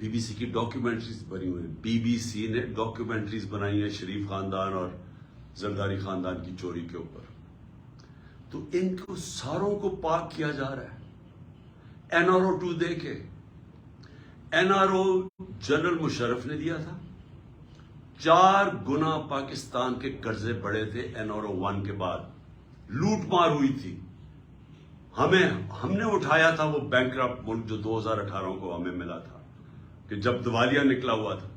BBC کی documentaries بنی ہوئی ہیں. BBC نے ڈاکیومنٹریز بنائی ہیں شریف خاندان اور زرداری خاندان کی چوری کے اوپر. تو ان کو ساروں کو پاک کیا جا رہا ہے. NRO 2 دیکھے, NRO جنرل مشرف نے دیا تھا. 4 گنا پاکستان کے قرضے بڑھے تھے NRO 1 کے بعد. لوٹ مار ہوئی تھی. ہم نے اٹھایا تھا وہ بینکرپٹ ملک جو 2018 کو ہمیں ملا تھا کہ جب دیوالیہ نکلا ہوا تھا.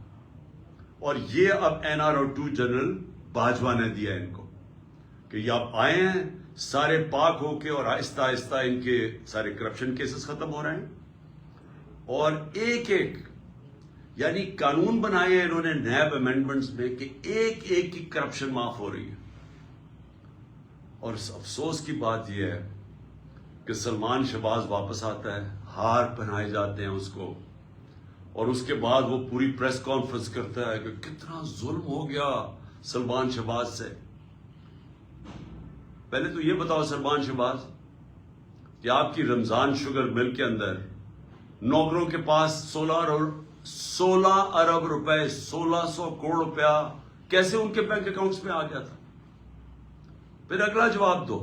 اور یہ اب NRO 2 جنرل باجوہ نے دیا ان کو کہ یہ آپ آئے ہیں سارے پاک ہو کے, اور آہستہ آہستہ ان کے سارے کرپشن کیسز ختم ہو رہے ہیں. اور ایک ایک یعنی قانون بنائے ہیں انہوں نے نیب امینڈمنٹس میں کہ ایک ایک کی کرپشن معاف ہو رہی ہے. اور افسوس کی بات یہ ہے کہ سلمان شہباز واپس آتا ہے, ہار پہنائے جاتے ہیں اس کو, اور اس کے بعد وہ پوری پریس کانفرنس کرتا ہے کہ کتنا ظلم ہو گیا سلمان شہباز سے. پہلے تو یہ بتاؤ سلمان شہباز کہ آپ کی رمضان شوگر مل کے اندر نوکروں کے پاس 16 ارب روپے 1600 کروڑ روپیہ کیسے ان کے بینک اکاؤنٹس میں آ گیا تھا. پھر اگلا جواب دو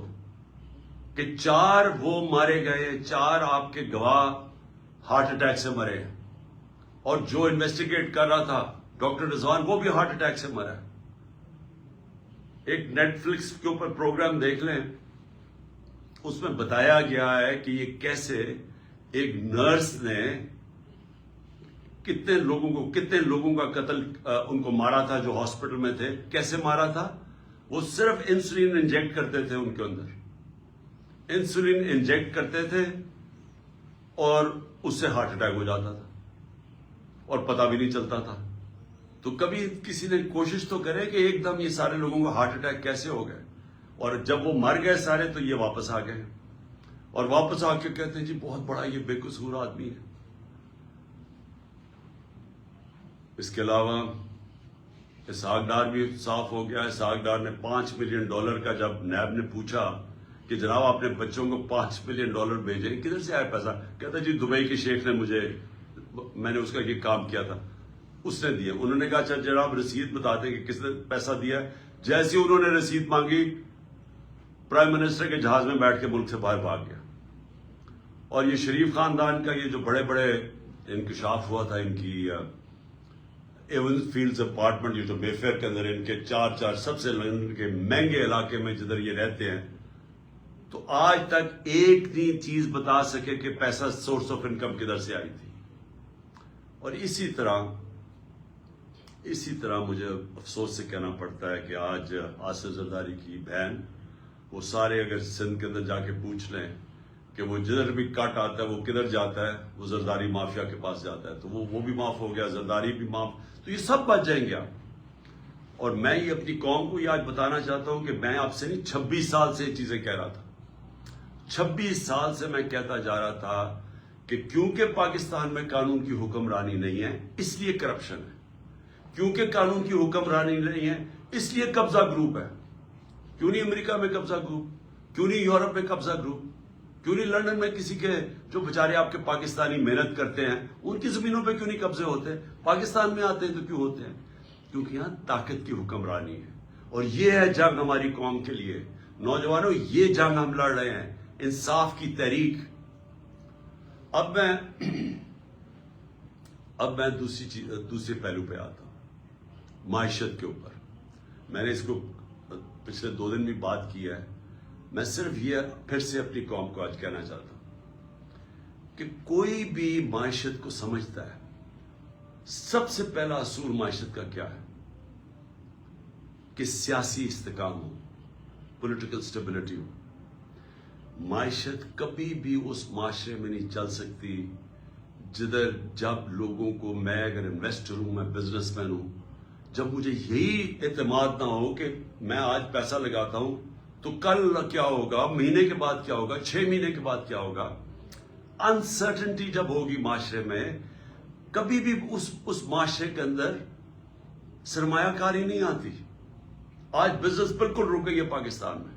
کہ 4 وہ مارے گئے, 4 آپ کے گواہ ہارٹ اٹیک سے مرے, اور جو انویسٹیگیٹ کر رہا تھا ڈاکٹر رضوان وہ بھی ہارٹ اٹیک سے مرا. ایک نیٹ فلکس کے اوپر پروگرام دیکھ لیں, اس میں بتایا گیا ہے کہ یہ کیسے ایک نرس نے کتنے لوگوں کا قتل ان کو مارا تھا جو ہاسپٹل میں تھے. کیسے مارا تھا؟ وہ صرف انسولین انجیکٹ کرتے تھے ان کے اندر, انسولین انجیکٹ کرتے تھے اور اس سے ہارٹ اٹیک ہو جاتا تھا اور پتہ بھی نہیں چلتا تھا. تو کبھی کسی نے کوشش تو کرے کہ ایک دم یہ سارے لوگوں کو ہارٹ اٹیک کیسے ہو گئے, اور جب وہ مر گئے سارے تو یہ واپس آ گئے, اور واپس آ کے کہتے ہیں جی بہت بڑا یہ بے قصور آدمی ہے. اس کے علاوہ اسحاق ڈار بھی صاف ہو گیا. اسحاق ڈار نے $5 ملین کا جب نیب نے پوچھا کہ جناب اپنے بچوں کو $5 ملین بھیجیں, کدھر سے آیا پیسہ؟ کہتا جی دبئی کے شیخ نے میں نے اس کا یہ کام کیا تھا, اس نے دیا. انہوں نے کہا اچھا جناب رسید بتا دیں کہ کس نے پیسہ دیا. جیسے انہوں نے رسید مانگی پرائم منسٹر کے جہاز میں بیٹھ کے ملک سے باہر بھاگ گیا. اور یہ شریف خاندان کا یہ جو بڑے بڑے انکشاف ہوا تھا ان کی ایون فیلڈز اپارٹمنٹ جو مے فیئر کے اندر ان کے 4 سب سے لندن کے مہنگے علاقے میں جدھر یہ رہتے ہیں, تو آج تک ایک نہیں چیز بتا سکے کہ پیسہ سورس آف انکم کدھر سے آئی تھی. اور اسی طرح مجھے افسوس سے کہنا پڑتا ہے کہ آج آصف زرداری کی بہن, وہ سارے اگر سندھ کے اندر جا کے پوچھ لیں کہ وہ جدھر بھی کٹ آتا ہے وہ کدھر جاتا ہے, وہ زرداری مافیا کے پاس جاتا ہے. تو وہ بھی معاف ہو گیا, زرداری بھی معاف, تو یہ سب بچ جائیں گے آپ. اور میں یہ اپنی قوم کو یہ آج بتانا چاہتا ہوں کہ میں آپ سے نہیں 26 سال سے یہ چیزیں کہہ رہا تھا. 26 سال سے میں کہتا جا رہا تھا کہ کیونکہ پاکستان میں قانون کی حکمرانی نہیں ہے اس لیے کرپشن ہے, کیونکہ قانون کی حکمرانی نہیں ہے اس لیے قبضہ گروپ ہے. کیوں نہیں امریکہ میں قبضہ گروپ, کیوں نہیں یورپ میں قبضہ گروپ, کیوں نہیں لندن میں کسی کے جو بیچارے آپ کے پاکستانی محنت کرتے ہیں ان کی زمینوں پہ کیوں نہیں قبضے ہوتے؟ پاکستان میں آتے ہیں تو کیوں ہوتے ہیں؟ کیونکہ یہاں طاقت کی حکمرانی ہے. اور یہ ہے جنگ ہماری قوم کے لیے. نوجوانوں یہ جنگ ہم لڑ رہے ہیں, انصاف کی تحریک. اب میں دوسرے پہلو پہ آتا ہوں, معیشت کے اوپر. میں نے اس کو پچھلے 2 دن بھی بات کی ہے. میں صرف یہ پھر سے اپنی قوم کو آج کہنا چاہتا ہوں کہ کوئی بھی معیشت کو سمجھتا ہے, سب سے پہلا اصول معیشت کا کیا ہے کہ سیاسی استحکام ہو, پولیٹیکل سٹیبلٹی ہو. معیشت کبھی بھی اس معاشرے میں نہیں چل سکتی جدھر جب لوگوں کو, میں اگر انویسٹر ہوں, میں بزنس مین ہوں, جب مجھے یہی اعتماد نہ ہو کہ میں آج پیسہ لگاتا ہوں تو کل کیا ہوگا, مہینے کے بعد کیا ہوگا, 6 مہینے کے بعد کیا ہوگا. انسرٹنٹی جب ہوگی معاشرے میں, کبھی بھی اس معاشرے کے اندر سرمایہ کاری نہیں آتی. آج بزنس بالکل رک گئی ہے پاکستان میں.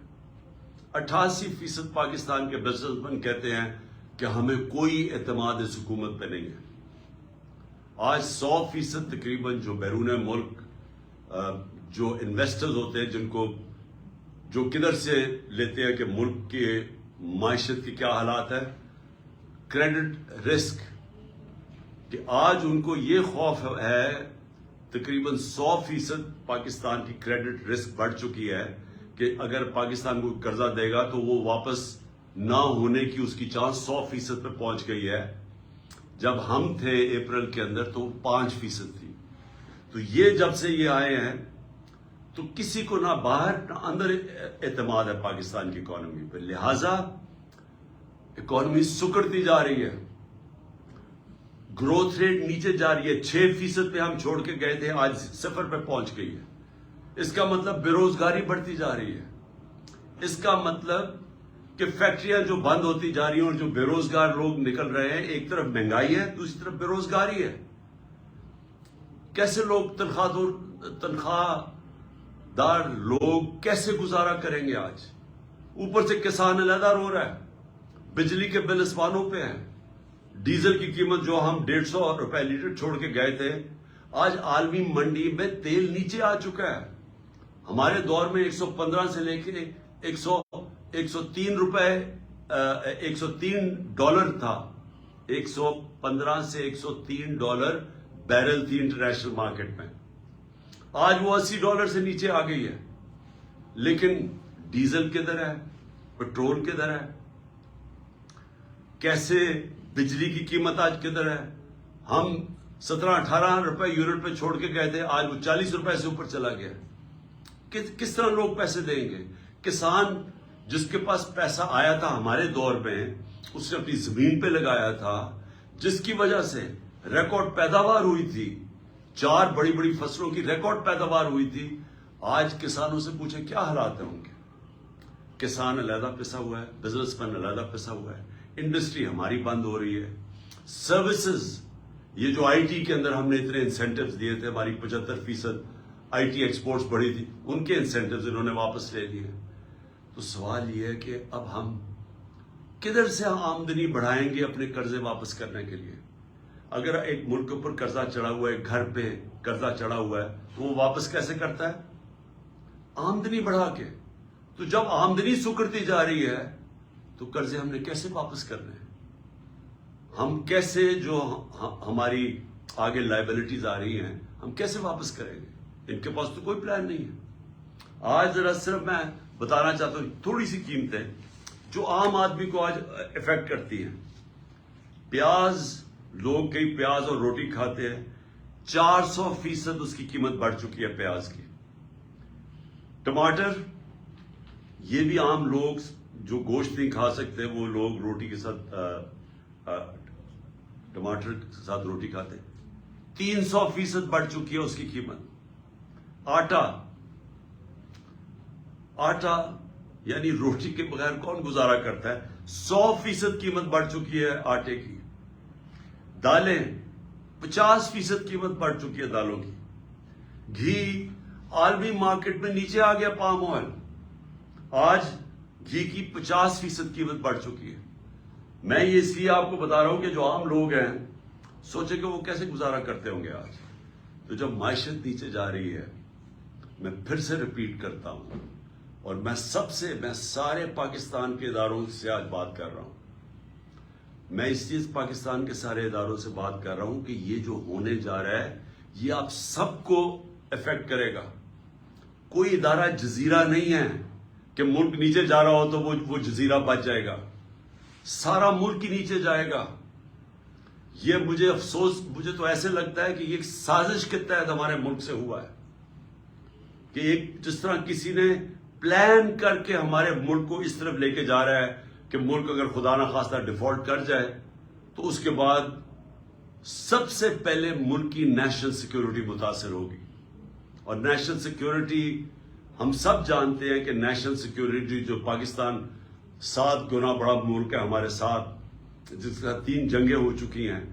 88% پاکستان کے بزنس مین کہتے ہیں کہ ہمیں کوئی اعتماد اس حکومت پہ نہیں ہے. آج 100% تقریباً جو بیرون ملک جو انویسٹرز ہوتے ہیں جن کو جو کدھر سے لیتے ہیں کہ ملک کے معیشت کے کیا حالات ہے، کریڈٹ رسک، کہ آج ان کو یہ خوف ہے، تقریباً 100% پاکستان کی کریڈٹ رسک بڑھ چکی ہے کہ اگر پاکستان کو قرضہ دے گا تو وہ واپس نہ ہونے کی اس کی چانس 100% پہ پہنچ گئی ہے۔ جب ہم تھے اپریل کے اندر تو 5% تھی۔ تو یہ جب سے یہ آئے ہیں تو کسی کو نہ باہر نہ اندر اعتماد ہے پاکستان کی اکانومی پہ، لہذا اکانومی سکڑتی جا رہی ہے، گروتھ ریٹ نیچے جا رہی ہے، 6% پہ ہم چھوڑ کے گئے تھے، آج 0 پہ پہنچ گئی ہے۔ اس کا مطلب بے روزگاری بڑھتی جا رہی ہے، اس کا مطلب کہ فیکٹریاں جو بند ہوتی جا رہی ہیں اور جو بے روزگار لوگ نکل رہے ہیں، ایک طرف مہنگائی ہے، دوسری طرف بے روزگاری ہے۔ کیسے لوگ تنخواہ دار لوگ کیسے گزارا کریں گے آج؟ اوپر سے کسان علیحدہ رو رہا ہے، بجلی کے بل اسمانوں پہ ہیں، ڈیزل کی قیمت جو ہم 150 روپے لیٹر چھوڑ کے گئے تھے، آج عالمی منڈی میں تیل نیچے آ چکا ہے۔ ہمارے دور میں 115 سے لے کے 103 روپے $103 تھا، 115 سے $103 بیرل تھی انٹرنیشنل مارکیٹ میں، آج وہ $80 سے نیچے آ گئی ہے۔ لیکن ڈیزل کدھر ہے، پیٹرول کدھر ہے، کیسے بجلی کی قیمت آج کدھر ہے؟ ہم 17-18 روپے یونٹ پہ چھوڑ کے گئے تھے، آج وہ 40 روپے سے اوپر چلا گیا۔ کس طرح لوگ پیسے دیں گے؟ کسان جس کے پاس پیسہ آیا تھا ہمارے دور میں، اس نے اپنی زمین پہ لگایا تھا، جس کی وجہ سے ریکارڈ پیداوار ہوئی تھی، 4 بڑی بڑی فصلوں کی ریکارڈ پیداوار ہوئی تھی۔ آج کسانوں سے پوچھیں کیا حالات ہیں ان کے؟ کسان علیحدہ پسا ہوا ہے، بزنس مین علیحدہ پسا ہوا ہے، انڈسٹری ہماری بند ہو رہی ہے، سروسز، یہ جو آئی ٹی کے اندر ہم نے اتنے انسینٹیوز دیے تھے، ہماری 75% آئی ٹی ایکسپورٹس بڑھی تھی، ان کے انسینٹیوز انہوں نے واپس لے لیے۔ تو سوال یہ ہے کہ اب ہم کدھر سے آمدنی بڑھائیں گے اپنے قرضے واپس کرنے کے لیے؟ اگر ایک ملک کے اوپر قرضہ چڑھا ہوا ہے، گھر پہ قرضہ چڑھا ہوا ہے، تو وہ واپس کیسے کرتا ہے؟ آمدنی بڑھا کے۔ تو جب آمدنی سکڑتی جا رہی ہے تو قرضے ہم نے کیسے واپس کرنے ہیں؟ ہم کیسے جو ہماری آگے لائبلٹیز آ رہی ہیں ہم کیسے واپس کریں گے؟ ان کے پاس تو کوئی پلان نہیں ہے۔ آج ذرا صرف میں بتانا چاہتا ہوں تھوڑی سی قیمتیں جو عام آدمی کو آج افیکٹ کرتی ہیں۔ پیاز، لوگ کئی پیاز اور روٹی کھاتے ہیں، 400% اس کی قیمت بڑھ چکی ہے پیاز کی۔ ٹماٹر، یہ بھی عام لوگ جو گوشت نہیں کھا سکتے وہ لوگ روٹی کے ساتھ ٹماٹر کے ساتھ روٹی کھاتے ہیں، 300% بڑھ چکی ہے اس کی قیمت۔ آٹا یعنی روٹی کے بغیر کون گزارا کرتا ہے، 100% قیمت بڑھ چکی ہے آٹے کی۔ دالیں، 50% قیمت بڑھ چکی ہے دالوں کی۔ گھی، عالمی مارکیٹ میں نیچے آ گیا پام آئل، آج گھی کی 50% قیمت بڑھ چکی ہے۔ میں یہ اس لیے آپ کو بتا رہا ہوں کہ جو عام لوگ ہیں سوچے کہ وہ کیسے گزارا کرتے ہوں گے آج۔ تو جب معیشت نیچے جا رہی ہے، میں پھر سے ریپیٹ کرتا ہوں، اور میں سارے پاکستان کے اداروں سے آج بات کر رہا ہوں، میں اس چیز پاکستان کے سارے اداروں سے بات کر رہا ہوں کہ یہ جو ہونے جا رہا ہے یہ آپ سب کو افیکٹ کرے گا۔ کوئی ادارہ جزیرہ نہیں ہے کہ ملک نیچے جا رہا ہو تو وہ جزیرہ بچ جائے گا، سارا ملک ہی نیچے جائے گا۔ یہ مجھے تو ایسے لگتا ہے کہ یہ ایک سازش کے تحت ہمارے ملک سے ہوا ہے، کہ ایک جس طرح کسی نے پلان کر کے ہمارے ملک کو اس طرف لے کے جا رہا ہے کہ ملک اگر خدا نہ خواستہ ڈیفالٹ کر جائے تو اس کے بعد سب سے پہلے ملک کی نیشنل سیکیورٹی متاثر ہوگی۔ اور نیشنل سیکیورٹی ہم سب جانتے ہیں کہ نیشنل سیکیورٹی جو پاکستان 7 گنا بڑا ملک ہے ہمارے ساتھ، جس کا 3 جنگیں ہو چکی ہیں،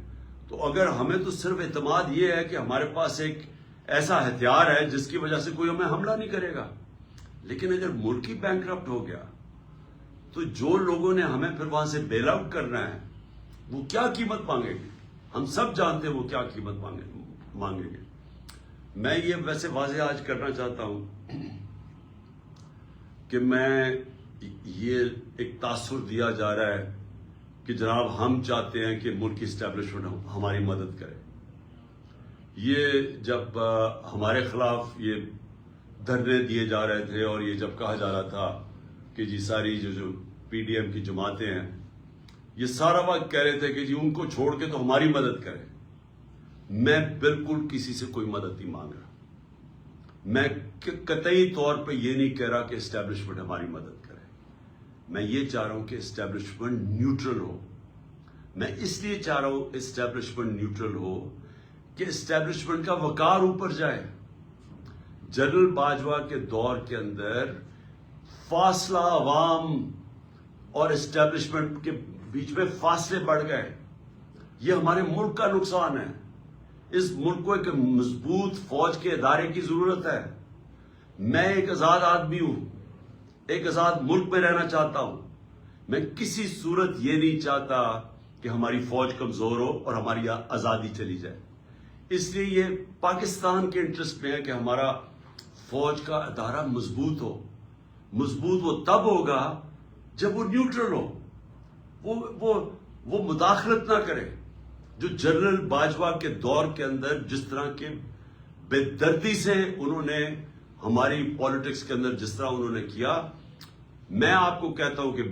تو اگر ہمیں تو صرف اعتماد یہ ہے کہ ہمارے پاس ایک ایسا ہتھیار ہے جس کی وجہ سے کوئی ہمیں حملہ نہیں کرے گا، لیکن اگر ملک ہی بینکرپٹ ہو گیا تو جو لوگوں نے ہمیں پھر وہاں سے بیل آؤٹ کرنا ہے وہ کیا قیمت مانگے گی؟ ہم سب جانتے ہیں وہ کیا قیمت مانگیں گے. میں یہ ویسے واضح آج کرنا چاہتا ہوں کہ میں یہ ایک تاثر دیا جا رہا ہے کہ جناب ہم چاہتے ہیں کہ ملک کی اسٹیبلشمنٹ ہماری مدد کرے. یہ جب ہمارے خلاف یہ دھرنے دیے جا رہے تھے اور یہ جب کہا جا رہا تھا کہ جی ساری جو پی ڈی ایم کی جماعتیں ہیں یہ سارا وقت کہہ رہے تھے کہ جی ان کو چھوڑ کے تو ہماری مدد کرے. میں بالکل کسی سے کوئی مدد نہیں مانگ رہا. میں قطعی طور پہ یہ نہیں کہہ رہا کہ اسٹیبلشمنٹ ہماری مدد کرے. میں یہ چاہ رہا ہوں کہ اسٹیبلشمنٹ نیوٹرل ہو. میں اس لیے چاہ رہا ہوں اسٹیبلشمنٹ نیوٹرل ہو کہ اسٹیبلشمنٹ کا وقار اوپر جائے. جنرل باجوہ کے دور کے اندر فاصلہ عوام اور اسٹیبلشمنٹ کے بیچ میں فاصلے بڑھ گئے. یہ ہمارے ملک کا نقصان ہے. اس ملک کو ایک مضبوط فوج کے ادارے کی ضرورت ہے. میں ایک آزاد آدمی ہوں, ایک آزاد ملک میں رہنا چاہتا ہوں. میں کسی صورت یہ نہیں چاہتا کہ ہماری فوج کمزور ہو اور ہماری آزادی چلی جائے. اس لیے یہ پاکستان کے انٹرسٹ میں ہے کہ ہمارا فوج کا ادارہ مضبوط ہو. مضبوط وہ تب ہوگا جب وہ نیوٹرل ہو, وہ مداخلت نہ کرے. جو جنرل باجوہ کے دور کے اندر جس طرح کے بے دردی سے انہوں نے ہماری پالیٹکس کے اندر جس طرح انہوں نے کیا, میں آپ کو کہتا ہوں کہ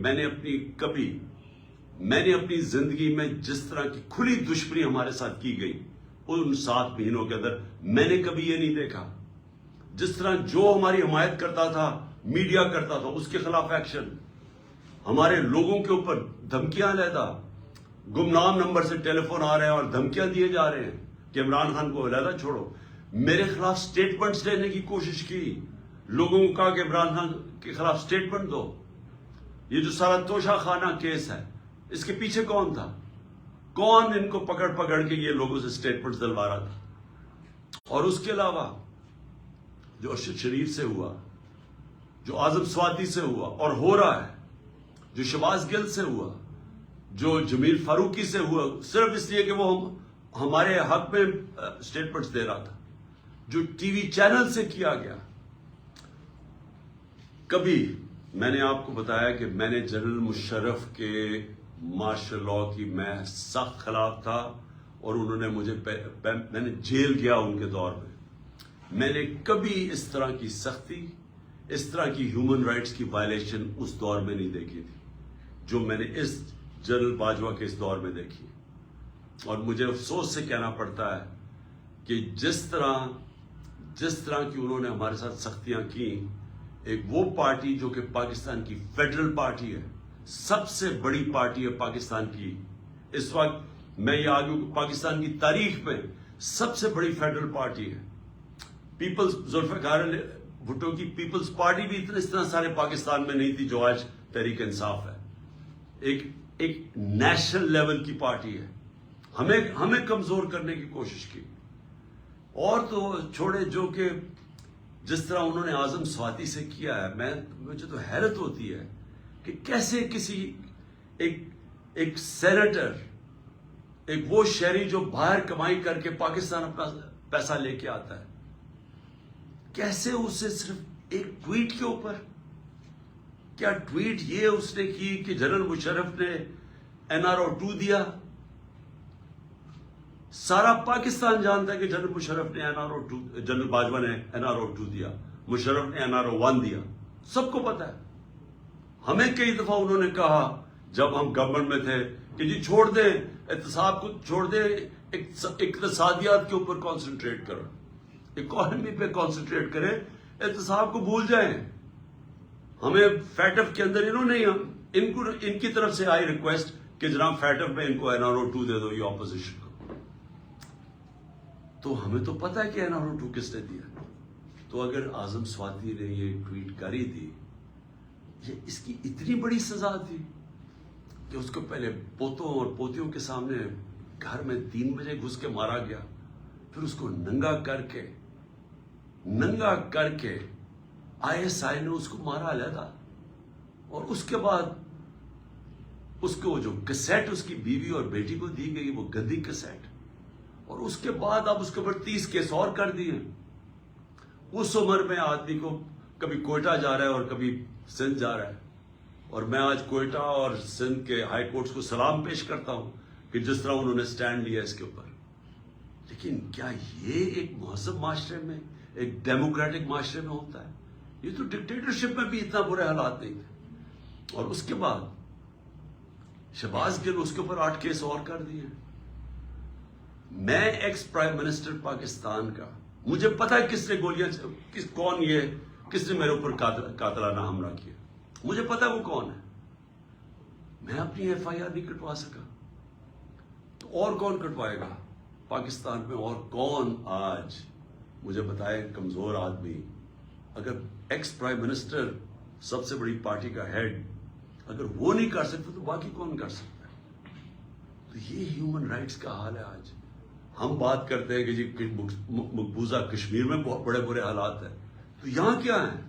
میں نے اپنی زندگی میں جس طرح کی کھلی دشمنی ہمارے ساتھ کی گئی ان 7 مہینوں کے اندر میں نے کبھی یہ نہیں دیکھا. جس طرح جو ہماری حمایت کرتا تھا, میڈیا کرتا تھا, اس کے خلاف ایکشن. ہمارے لوگوں کے اوپر دھمکیاں علیحدہ, گمنام نمبر سے ٹیلی فون آ رہے ہیں اور دھمکیاں دیے جا رہے ہیں کہ عمران خان کو علیحدہ چھوڑو. میرے خلاف سٹیٹمنٹس لینے کی کوشش کی. لوگوں کو کہا کہ عمران خان کے خلاف سٹیٹمنٹ دو. یہ جو سارا توشہ خانہ کیس ہے اس کے پیچھے کون تھا؟ کون ان کو پکڑ کے یہ لوگوں سے سٹیٹمنٹس دلوا رہا تھا؟ اور اس کے علاوہ جو ارشد شریف سے ہوا, جو اعظم سواتی سے ہوا اور ہو رہا ہے, جو شہباز گل سے ہوا, جو جمیل فاروقی سے ہوا, صرف اس لیے کہ وہ ہمارے حق میں سٹیٹمنٹس دے رہا تھا, جو ٹی وی چینل سے کیا گیا. کبھی میں نے آپ کو بتایا کہ میں نے جنرل مشرف کے مارشل لاء کی میں سخت خلاف تھا اور انہوں نے مجھے میں نے جیل گیا ان کے دور میں. میں نے کبھی اس طرح کی سختی, اس طرح کی ہیومن رائٹس کی وائلیشن اس دور میں نہیں دیکھی تھی جو میں نے اس جنرل باجوہ کے اس دور میں دیکھی. اور مجھے افسوس سے کہنا پڑتا ہے کہ جس طرح کی انہوں نے ہمارے ساتھ سختیاں کی, ایک وہ پارٹی جو کہ پاکستان کی فیڈرل پارٹی ہے, سب سے بڑی پارٹی ہے پاکستان کی اس وقت, میں یہ آگوں کہ پاکستان کی تاریخ میں سب سے بڑی فیڈرل پارٹی ہے. ذوالفقار علی بھٹو کی پیپلز پارٹی بھی اس طرح سارے پاکستان میں نہیں تھی جو آج تحریک انصاف ہے. ایک نیشنل لیول کی پارٹی ہے. ہمیں کمزور کرنے کی کوشش کی. اور تو چھوڑے جو کہ جس طرح انہوں نے اعظم سواتی سے کیا ہے, مجھے تو حیرت ہوتی ہے کہ کیسے کسی ایک سینیٹر, ایک وہ شہری جو باہر کمائی کر کے پاکستان اپنا پیسہ لے کے آتا ہے, کیسے اسے صرف ایک ٹویٹ کے اوپر, کیا ٹویٹ یہ اس نے کی کہ جنرل مشرف نے NRO 2 دیا؟ سارا پاکستان جانتا ہے کہ جنرل مشرف نے جنرل باجوہ نے NRO 2 دیا, مشرف نے NRO 1 دیا, سب کو پتا ہے. ہمیں کئی دفعہ انہوں نے کہا جب ہم گورنمنٹ میں تھے کہ جی چھوڑ دیں احتساب کو, چھوڑ دیں اقتصادیات کے اوپر کانسنٹریٹ کرو, اکانومی پہ کانسنٹریٹ کریں, احتساب کو بھول جائیں. ہمیں فیٹف کے اندر انہوں نے ان کی طرف سے آئی ریکویسٹ کہ جناب فیٹف میں ان کو NRO 2 دے دو, یہ اپوزیشن کو. تو ہمیں تو پتا ہے کہ NRO 2 کس نے دیا. تو اگر اعظم سواتی نے یہ ٹویٹ کری تھی, یہ اس کی اتنی بڑی سزا تھی کہ اس کو پہلے پوتوں اور پوتیوں کے سامنے گھر میں 3 بجے گھس کے مارا گیا, پھر اس کو ننگا کر کے ISI نے اس کو مارا علیحدہ, اور اس کے بعد اس کو جو کیسٹ اس کی بیوی اور بیٹی کو دی گئی وہ گندی کیسٹ, اور اس کے بعد اب اس کے اوپر 30 کیس اور کر دیے. اس عمر میں آدمی کو کبھی کوئٹہ جا رہا ہے اور کبھی سندھ جا رہا ہے. اور میں آج کوئٹہ اور سندھ کے ہائی کورٹس کو سلام پیش کرتا ہوں کہ جس طرح انہوں نے سٹینڈ لیا اس کے اوپر. لیکن کیا یہ ایک مہذب معاشرے میں، ایک ڈیموکریٹک معاشرے میں ہوتا ہے؟ یہ تو ڈکٹیٹرشپ میں بھی اتنا برے حالات نہیں تھے. اور اس کے بعد شہباز گل، اس کے اوپر 8 کیس اور کر دیے. میں ایکس پرائم منسٹر پاکستان کا، مجھے پتا ہے کس نے گولیاں، کس نے میرے اوپر قاتلانہ حملہ کیا، مجھے پتا وہ کون ہے. میں اپنی FIR نہیں کٹوا سکا تو اور کون کٹوائے گا پاکستان میں؟ اور کون آج مجھے بتائے کمزور آدمی، اگر ایکس پرائم منسٹر سب سے بڑی پارٹی کا ہیڈ اگر وہ نہیں کر سکتا تو باقی کون کر سکتا ہے؟ تو یہ ہیومن رائٹس کا حال ہے آج. ہم بات کرتے ہیں کہ جی مقبوضہ کشمیر میں بہت بڑے برے حالات ہیں، تو یہاں کیا ہیں؟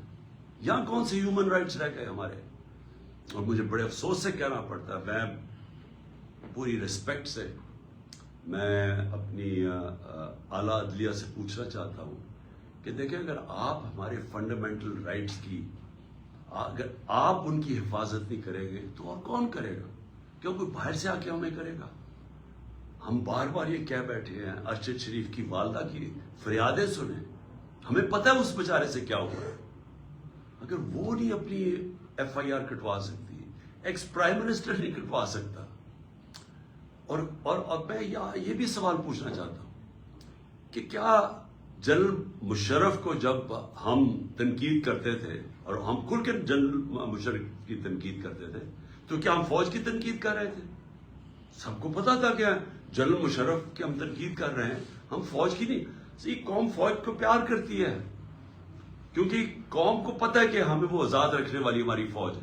یہاں کون سے ہیومن رائٹس رہ گئے ہمارے؟ اور مجھے بڑے افسوس سے کہنا پڑتا ہے، میں پوری ریسپیکٹ سے میں اپنی اعلیٰ عدلیہ سے پوچھنا چاہتا ہوں کہ دیکھیں، اگر آپ ہمارے فنڈامنٹل رائٹس کی، اگر آپ ان کی حفاظت نہیں کریں گے تو اور کون کرے گا؟ کیوں کوئی باہر سے آ کے ہمیں کرے گا؟ ہم بار بار یہ کہہ بیٹھے ہیں، ارشد شریف کی والدہ کی فریادیں سنیں، ہمیں پتہ ہے اس بیچارے سے کیا ہوا ہے. اگر وہ نہیں اپنی FIR کٹوا سکتی، ایکس پرائم منسٹر نہیں کٹوا سکتا. اور میں یہ بھی سوال پوچھنا چاہتا ہوں کہ کیا جنرل مشرف کو جب ہم تنقید کرتے تھے، اور ہم کھل کے جنرل مشرف کی تنقید کرتے تھے، تو کیا ہم فوج کی تنقید کر رہے تھے؟ سب کو پتا تھا کہ جنرل مشرف کی ہم تنقید کر رہے ہیں، ہم فوج کی نہیں. قوم فوج کو پیار کرتی ہے کیونکہ قوم کو پتہ ہے کہ ہمیں وہ آزاد رکھنے والی ہماری فوج ہے.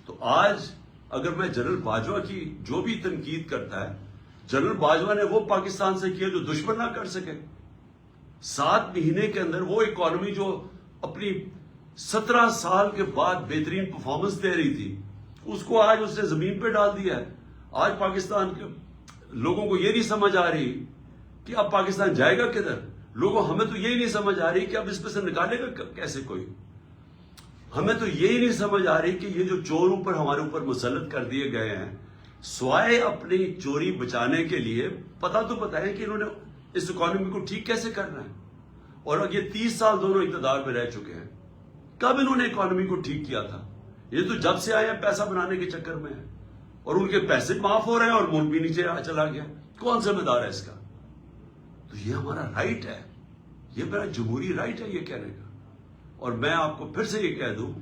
تو آج اگر میں جنرل باجوہ کی جو بھی تنقید کرتا ہے، جنرل باجوہ نے وہ پاکستان سے کیا جو دشمن نہ کر سکے. 7 مہینے کے اندر وہ اکانومی جو اپنی 17 سال کے بعد بہترین پرفارمنس دے رہی تھی، اس کو آج اس نے زمین پہ ڈال دیا ہے. آج پاکستان کے لوگوں کو یہ نہیں سمجھ آ رہی کہ اب پاکستان جائے گا کدھر. ہمیں تو یہی نہیں سمجھ آ رہی کہ اب اس پہ سے نکالے گا کیسے کوئی. ہمیں تو یہی نہیں سمجھ آ رہی کہ یہ جو چور اوپر ہمارے اوپر مسلط کر دیے گئے ہیں، سوائے اپنی چوری بچانے کے لیے، پتا تو پتا ہے کہ انہوں نے اس اکانومی کو ٹھیک کیسے کرنا ہے. اور یہ 30 سال دونوں اقتدار میں رہ چکے ہیں. کب انہوں نے اکانومی کو ٹھیک کیا تھا؟ یہ تو جب سے آئے ہیں پیسہ بنانے کے چکر میں ہے، اور ان کے پیسے معاف ہو رہے ہیں اور ملک بھی نیچے چلا گیا. کون ذمہ دار ہے اس کا؟ تو یہ ہمارا رائٹ ہے، یہ میرا جمہوری رائٹ ہے یہ کہنے کا. اور میں آپ کو پھر سے یہ کہہ دوں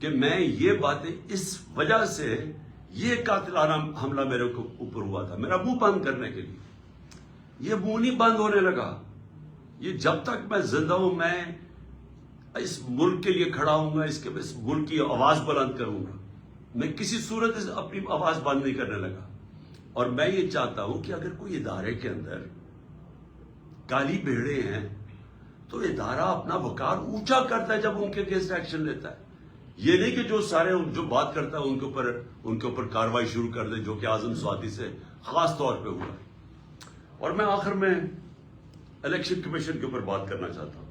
کہ میں یہ باتیں اس وجہ سے، یہ قاتلانہ حملہ میرے اوپر ہوا تھا میرا منہ بند کرنے کے لیے. یہ منہ نہیں بند ہونے لگا. یہ جب تک میں زندہ ہوں، میں اس ملک کے لیے کھڑا ہوں گا، اس ملک کی آواز بلند کروں گا. میں کسی صورت سے اپنی آواز بند نہیں کرنے لگا. اور میں یہ چاہتا ہوں کہ اگر کوئی ادارے کے اندر کالی بھیڑے ہیں تو ادارہ اپنا وقار اونچا کرتا ہے جب ان کے اگینسٹ ایکشن لیتا ہے. یہ نہیں کہ جو بات کرتا ہے ان کے اوپر کاروائی شروع کر دے، جو کہ اعظم سوادی سے خاص طور پہ ہوا. اور میں آخر میں الیکشن کمیشن کے اوپر بات کرنا چاہتا ہوں.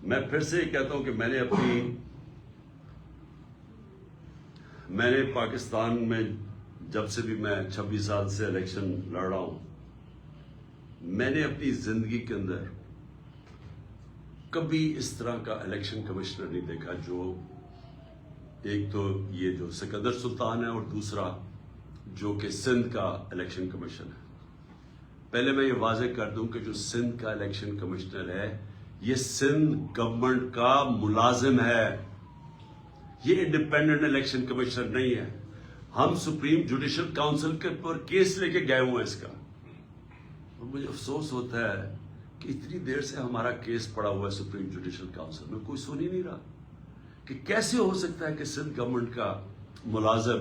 میں پھر سے یہ کہتا ہوں کہ میں نے پاکستان میں جب سے بھی میں 26 سال سے الیکشن لڑ رہا ہوں، میں نے اپنی زندگی کے اندر کبھی اس طرح کا الیکشن کمشنر نہیں دیکھا. جو ایک تو یہ جو سکندر سلطان ہے، اور دوسرا جو کہ سندھ کا الیکشن کمیشن ہے. پہلے میں یہ واضح کر دوں کہ جو سندھ کا الیکشن کمشنر ہے، یہ سندھ گورنمنٹ کا ملازم ہے، یہ انڈیپینڈنٹ الیکشن کمشنر نہیں ہے. ہم سپریم جوڈیشل کاؤنسل کے پر کیس لے کے گئے ہوئے ہیں اس کا. اور مجھے افسوس ہوتا ہے کہ اتنی دیر سے ہمارا کیس پڑا ہوا ہے سپریم جوڈیشل کاؤنسل میں، کوئی سن ہی نہیں رہا کہ کیسے ہو سکتا ہے کہ سندھ گورنمنٹ کا ملازم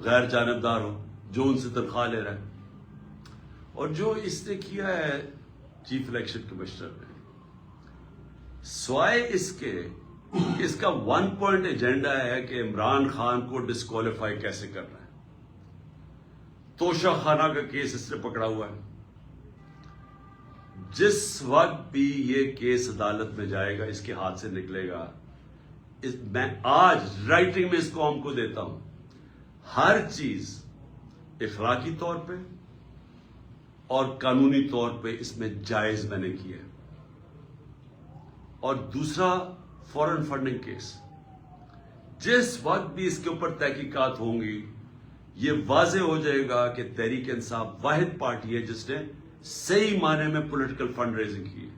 غیر جانبدار ہو جو ان سے تنخواہ لے رہا ہے. اور جو اس نے کیا ہے چیف الیکشن کمشنر نے، سوائے اس کے اس کا 1 پوائنٹ ایجنڈا ہے کہ عمران خان کو ڈسکوالیفائی کیسے کرنا ہے. توشہ خانہ کا کیس اس نے پکڑا ہوا ہے. جس وقت بھی یہ کیس عدالت میں جائے گا، اس کے ہاتھ سے نکلے گا، میں آج رائٹنگ میں اس قوم کو دیتا ہوں، ہر چیز اخلاقی طور پہ اور قانونی طور پہ اس میں جائز میں نے کی ہے. اور دوسرا فورن فنڈنگ کیس، جس وقت بھی اس کے اوپر تحقیقات ہوں گی، یہ واضح ہو جائے گا کہ تحریک انصاف واحد پارٹی ہے جس نے صحیح معنی میں پولیٹیکل فنڈ ریزنگ کی ہے.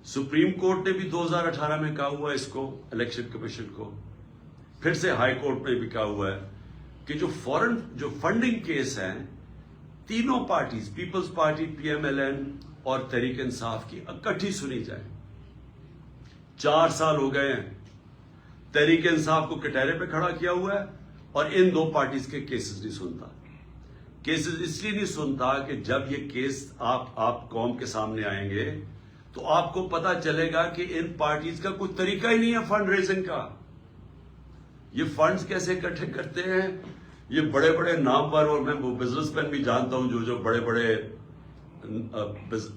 سپریم کورٹ نے بھی 2018 میں کہا ہوا ہے اس کو، الیکشن کمیشن کو، پھر سے ہائی کورٹ میں بھی کہا ہوا ہے کہ جو فنڈنگ کیس ہیں، تینوں parties, peoples party, P M L N اور تحریک انصاف کی اکٹھی سنی جائے. 4 سال ہو گئے ہیں، تحریک انصاف کو کٹہرے پہ کھڑا کیا ہوا ہے اور ان دو پارٹیز کے کیسز نہیں سنتا. کیسز اس لیے نہیں سنتا کہ جب یہ کیس آپ قوم کے سامنے آئیں گے تو آپ کو پتا چلے گا کہ ان پارٹیز کا کوئی طریقہ ہی نہیں ہے فنڈ ریزنگ کا. یہ فنڈز کیسے اکٹھے کرتے ہیں، یہ بڑے بڑے نامور، اور میں وہ بزنس مین بھی جانتا ہوں جو بڑے بڑے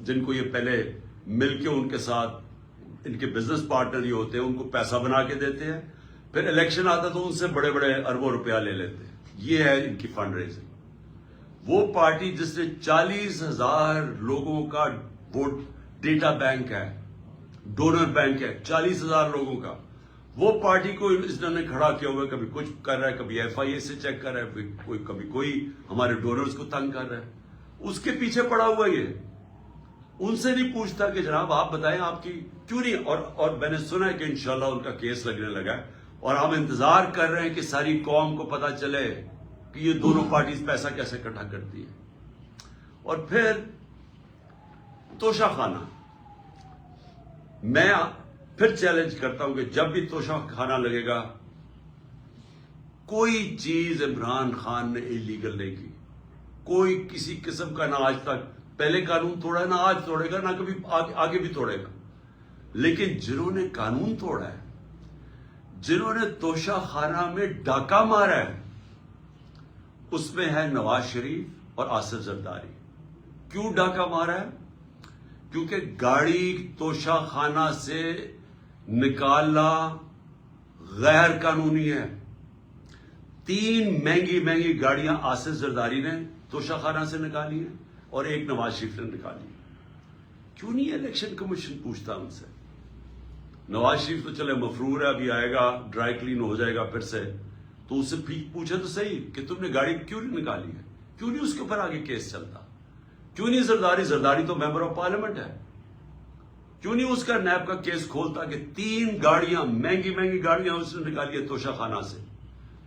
جن کو یہ پہلے مل کے ان کے ساتھ ان کے بزنس پارٹنر ہی ہوتے ہیں، ان کو پیسہ بنا کے دیتے ہیں، پھر الیکشن آتا تو ان سے بڑے بڑے اربوں روپیہ لے لیتے ہیں. یہ ہے ان کی فنڈ ریزنگ. وہ پارٹی جس نے 40,000 لوگوں کا ووٹ ڈیٹا بینک ہے، ڈونر بینک ہے 40,000 لوگوں کا، وہ پارٹی کو اس نے کھڑا کیا ہوا ہے. کبھی کچھ کر رہا ہے، کبھی ایف آئی اے سے چیک کر رہا ہے، کبھی کوئی ہمارے ڈونرز کو تنگ کر رہا ہے. اس کے پیچھے پڑا ہوا یہ، ان سے نہیں پوچھتا کہ جناب آپ بتائیں آپ کی کیوں نہیں. اور میں نے سنا ہے کہ انشاءاللہ ان کا کیس لگنے لگا ہے اور ہم انتظار کر رہے ہیں کہ ساری قوم کو پتا چلے کہ یہ دونوں پارٹیز پیسہ کیسے اکٹھا کرتی ہے. اور پھر توشہ خانہ، میں پھر چیلنج کرتا ہوں کہ جب بھی توشہ خانہ لگے گا، کوئی چیز عمران خان نے انلیگل نہیں کی، کوئی کسی قسم کا، نہ آج تک پہلے قانون توڑا ہے، نہ آج توڑے گا، نہ کبھی آگے بھی توڑے گا. لیکن جنہوں نے قانون توڑا ہے، جنہوں نے توشہ خانہ میں ڈاکہ مارا ہے، اس میں ہے نواز شریف اور آصف زرداری. کیوں ڈاکہ مارا ہے؟ کیونکہ گاڑی توشہ خانہ سے نکالنا غیر قانونی ہے. 3 مہنگی گاڑیاں آصف زرداری نے توشہ خانہ سے نکالی ہیں اور 1 نواز شریف نے نکالی. کیوں نہیں الیکشن کمیشن پوچھتا ان سے؟ نواز شریف تو چلے مفرور ہے، ابھی آئے گا، ڈرائی کلین ہو جائے گا پھر سے، تو اس سے پوچھے تو صحیح کہ تم نے گاڑی کیوں نہیں نکالی ہے، کیوں نہیں اس کے اوپر آگے کیس چلتا، کیوں نہیں زرداری تو ممبر آف پارلیمنٹ ہے، کیوں نہیں اس کا نیب کا کیس کھولتا کہ 3 گاڑیاں مہنگی گاڑیاں اس نے نکالی ہے توشہ خانہ سے.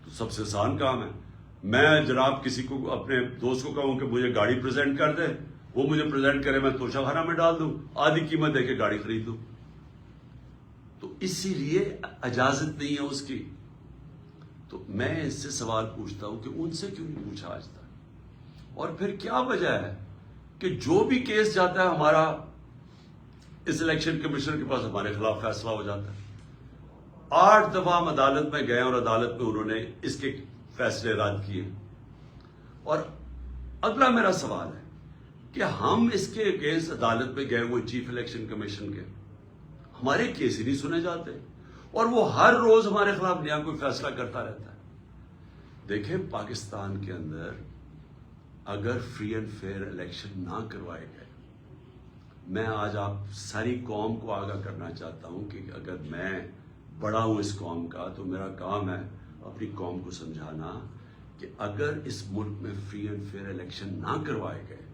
تو سب سے آسان کام ہے، میں جناب کسی کو اپنے دوست کو کہوں کہ مجھے گاڑی پریزنٹ کر دے، وہ مجھے پریزنٹ کرے، میں توشہ خانہ میں ڈال دوں، آدھی قیمت دے کے گاڑی خرید دوں. تو اسی لیے اجازت نہیں ہے اس کی. تو میں اس سے سوال پوچھتا ہوں کہ ان سے کیوں نہیں پوچھا آج تک؟ اور پھر کیا وجہ ہے کہ جو بھی کیس جاتا ہے ہمارا اس الیکشن کمیشن کے پاس ہمارے خلاف فیصلہ ہو جاتا ہے؟ 8 دفعہ ہم عدالت میں گئے اور عدالت میں انہوں نے اس کے فیصلے رد کیے. اور اگلا میرا سوال ہے کہ ہم اس کے اگینسٹ عدالت میں گئے ہوئے چیف الیکشن کمیشن کے، ہمارے کیس ہی نہیں سنے جاتے اور وہ ہر روز ہمارے خلاف نیا کوئی فیصلہ کرتا رہتا ہے. دیکھیں، پاکستان کے اندر اگر فری اینڈ فیئر الیکشن نہ کروائے گئے، میں آج آپ ساری قوم کو آگاہ کرنا چاہتا ہوں کہ اگر میں بڑا ہوں اس قوم کا تو میرا کام ہے اپنی قوم کو سمجھانا کہ اگر اس ملک میں فری اینڈ فیئر الیکشن نہ کروائے گئے،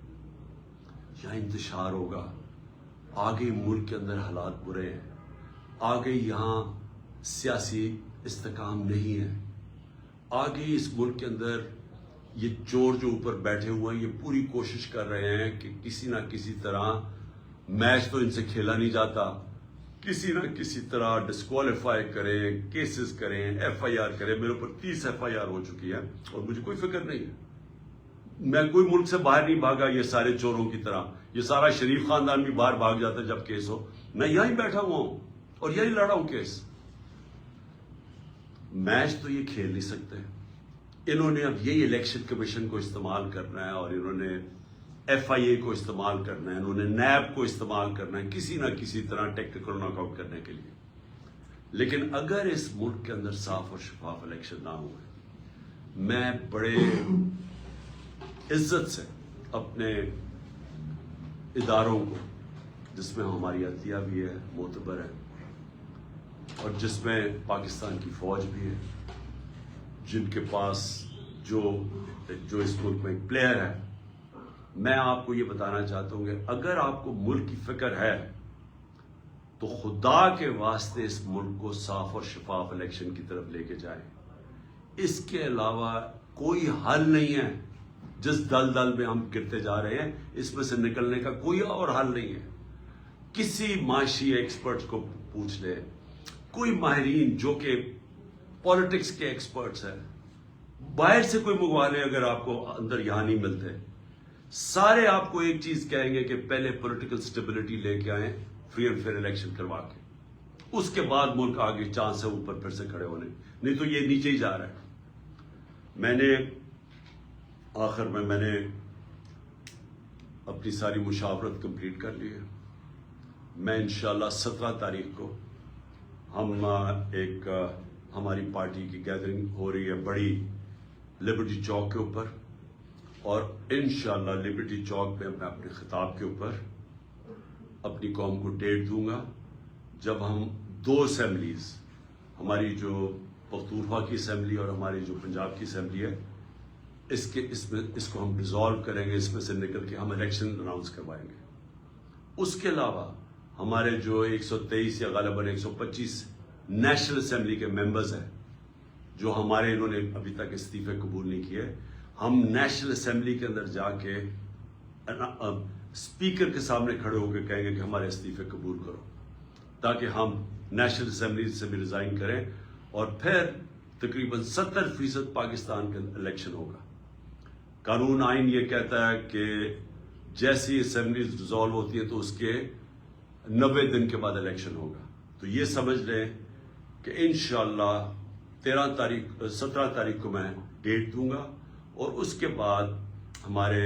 یا انتشار ہوگا، آگے ملک کے اندر حالات برے ہیں، آگے یہاں سیاسی استحکام نہیں ہے، آگے اس ملک کے اندر یہ چور جو اوپر بیٹھے ہوئے ہیں یہ پوری کوشش کر رہے ہیں کہ کسی نہ کسی طرح، میچ تو ان سے کھیلا نہیں جاتا، کسی نہ کسی طرح ڈسکوالیفائی کریں، کیسز کریں، ایف آئی آر کریں. میرے اوپر 30 ایف آئی آر ہو چکی ہے اور مجھے کوئی فکر نہیں ہے. میں کوئی ملک سے باہر نہیں بھاگا یہ سارے چوروں کی طرح. یہ سارا شریف خاندان بھی باہر بھاگ جاتا ہے جب کیس ہو. میں یہیں بیٹھا ہوا ہوں اور یہیں لڑا ہوں کیس. میچ تو یہ کھیل نہیں سکتے. انہوں نے اب یہی الیکشن کمیشن کو استعمال کرنا ہے اور انہوں نے FIA کو استعمال کرنا ہے, انہوں نے نیب کو استعمال کرنا ہے کسی نہ کسی طرح ٹیکنیکل ناک آؤٹ کرنے کے لیے. لیکن اگر اس ملک کے اندر صاف اور شفاف الیکشن نہ ہوئے, میں بڑے عزت سے اپنے اداروں کو, جس میں ہماری عدلیہ بھی ہے, معتبر ہے, اور جس میں پاکستان کی فوج بھی ہے, جن کے پاس جو اس ملک میں ایک پلیئر ہے, میں آپ کو یہ بتانا چاہتا ہوں کہ اگر آپ کو ملک کی فکر ہے تو خدا کے واسطے اس ملک کو صاف اور شفاف الیکشن کی طرف لے کے جائیں. اس کے علاوہ کوئی حل نہیں ہے. جس دل میں ہم گرتے جا رہے ہیں اس میں سے نکلنے کا کوئی اور حل نہیں ہے. کسی معاشی ایکسپرٹس کو پوچھ لے, کوئی ماہرین جو کہ پالیٹکس کے ایکسپرٹس ہیں, باہر سے کوئی منگوا لیں اگر آپ کو اندر یہاں نہیں ملتے, سارے آپ کو ایک چیز کہیں گے کہ پہلے پولیٹیکل سٹیبلٹی لے کے آئیں, فری اینڈ فیئر الیکشن کروا کے, اس کے بعد ملک آگے چانس ہے اوپر پھر سے کھڑے ہونے, نہیں تو یہ نیچے ہی جا رہا ہے. میں نے آخر میں نے اپنی ساری مشاورت کمپلیٹ کر لی ہے. میں انشاءاللہ 17 تاریخ کو ہماری پارٹی کی گیدرنگ ہو رہی ہے بڑی لبرٹی چوک کے اوپر, اور انشاءاللہ لبرٹی چوک پہ میں اپنے خطاب کے اوپر اپنی قوم کو ڈیٹ دوں گا جب ہم 2 اسمبلیز, ہماری جو پختونخوا کی اسمبلی اور ہماری جو پنجاب کی اسمبلی ہے, اس کو ہم ڈیزالو کریں گے, اس میں سے نکل کے ہم الیکشن اناؤنس کروائیں گے. اس کے علاوہ ہمارے جو 123 یا غالباً 125 نیشنل اسمبلی کے ممبرز ہیں جو ہمارے, انہوں نے ابھی تک استعفے قبول نہیں کیے, ہم نیشنل اسمبلی کے اندر جا کے اسپیکر کے سامنے کھڑے ہو کے کہیں گے کہ ہمارے استعفے قبول کرو, تاکہ ہم نیشنل اسمبلی سے بھی ریزائن کریں, اور پھر تقریباً 70% پاکستان کے الیکشن ہوگا. قانون آئین یہ کہتا ہے کہ جیسی اسمبلی ڈیزالو ہوتی ہے تو اس کے 90 دن کے بعد الیکشن ہوگا. تو یہ سمجھ لیں کہ انشاءاللہ 17 تاریخ کو میں ڈیٹ دوں گا, اور اس کے بعد ہمارے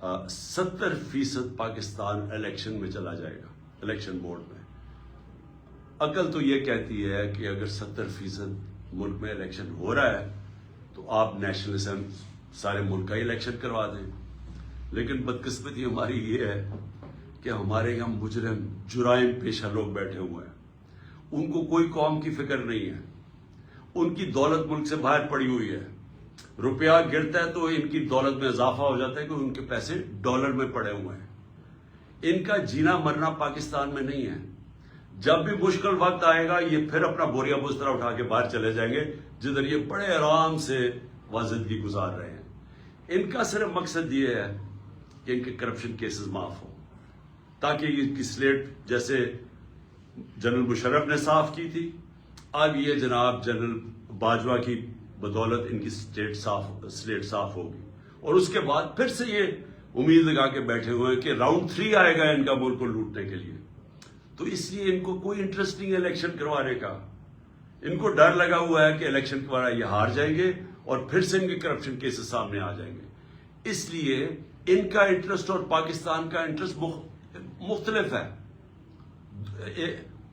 70% پاکستان الیکشن میں چلا جائے گا, الیکشن بورڈ میں. عقل تو یہ کہتی ہے کہ اگر 70% ملک میں الیکشن ہو رہا ہے تو آپ نیشنل اسمبلی سارے ملک کا الیکشن کروا دیں. لیکن بدقسمتی ہماری یہ ہے کہ ہمارے یہاں مجرم جرائم پیشہ لوگ بیٹھے ہوئے ہیں, ان کو کوئی قوم کی فکر نہیں ہے, ان کی دولت ملک سے باہر پڑی ہوئی ہے. روپیہ گرتا ہے تو ان کی دولت میں اضافہ ہو جاتا ہے کہ ان کے پیسے ڈالر میں پڑے ہوئے ہیں. ان کا جینا مرنا پاکستان میں نہیں ہے. جب بھی مشکل وقت آئے گا یہ پھر اپنا بوریا بستر اٹھا کے باہر چلے جائیں گے, جدھر یہ بڑے آرام سے زندگی گزار رہے ہیں. ان کا صرف مقصد یہ ہے کہ ان کے کرپشن کیسز معاف ہوں, تاکہ ان کی سلیٹ جیسے جنرل مشرف نے صاف کی تھی, اب یہ جناب جنرل باجوہ کی بدولت ان کی سلیٹ صاف ہوگی, اور اس کے بعد پھر سے یہ امید لگا کے بیٹھے ہوئے ہیں کہ راؤنڈ 3 آئے گا ان کا ملک کو لوٹنے کے لیے. تو اس لیے ان کو کوئی انٹرسٹ نہیں ہے الیکشن کروانے کا. ان کو ڈر لگا ہوا ہے کہ الیکشن کروانا یہ ہار جائیں گے اور پھر سے ان کے کرپشن کیسز سامنے آ جائیں گے. اس لیے ان کا انٹرسٹ اور پاکستان کا انٹرسٹ مختلف ہے,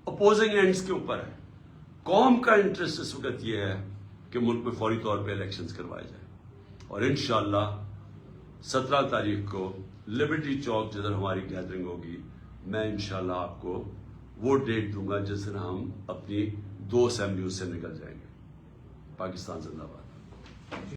اپوزنگ اینڈز کے اوپر ہے. قوم کا انٹرسٹ اس وقت یہ ہے کہ ملک میں فوری طور پہ الیکشنز کروائے جائیں, اور انشاءاللہ 17 تاریخ کو لبرٹی چوک جدھر ہماری گیدرنگ ہوگی, میں انشاءاللہ آپ کو وہ ڈیٹ دوں گا جس دن ہم اپنی 2 اسمبلیوں سے نکل جائیں گے. پاکستان زندہ باد.